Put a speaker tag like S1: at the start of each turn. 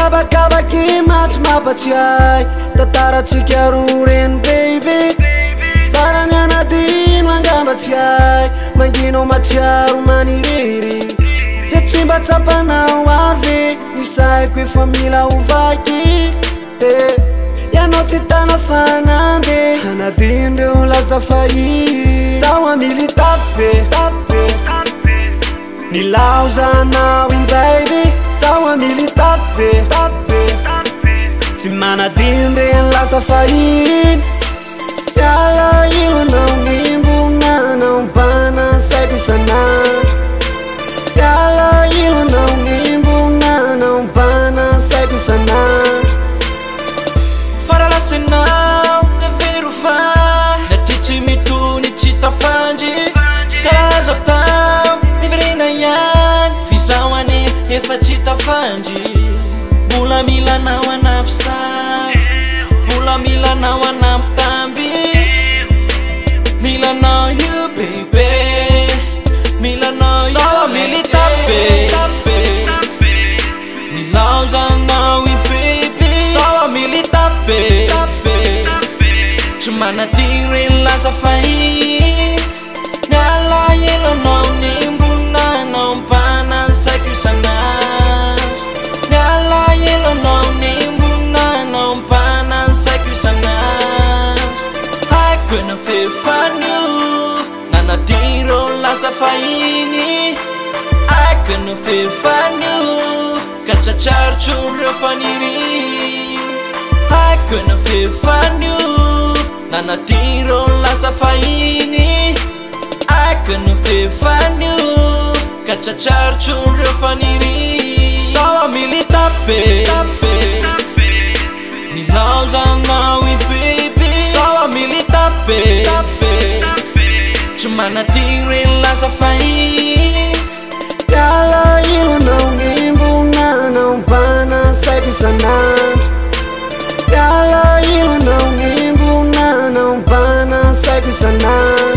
S1: kabakabaky matsy mampatsiahy tantaratsika roa reny baby farany anadino angambatsy ahy manginao matsiaro maniriry de tsy mba tsapanao aro ve isaiko efa mila ovaky ianao ty tana fanande anadino reo laza fahy zaho amily tape nilaozanao iny baby zaho amily tape tsy manadino reny laza fahiny yala ilonao nimbonanao mbana saiko isanandro yala ilonao nimbonanao mbana saiko isanandro
S2: faralasinao evero fa naty tsy mitony tsy tafandry karaza tao mivirina ihany fizahoany efa tsy tafandry mbola milanao anafisay mbola milanao anampitamby milanao you baby milanao you militape nilaozanao i baby so militape tsy manadiro laza fahy niala elanao nimbonanao mbana saiko isanandro niala elanao nimbonanao mbana saiko isanandro haiko na fefanio nanadiro laza fahiny haiko na fefanio katsatsarotsy reo faniry haiko na fefanio nanadiro laza fahiny haiko na fefanio katsatsarotsy reo faniry so militape nilaozanao i baby so militape tsy manadiro laza fahy
S1: yala ilonao nimbonanao mbana saiko isanandro yala ilonao nimbonanao mbana saiko isanandro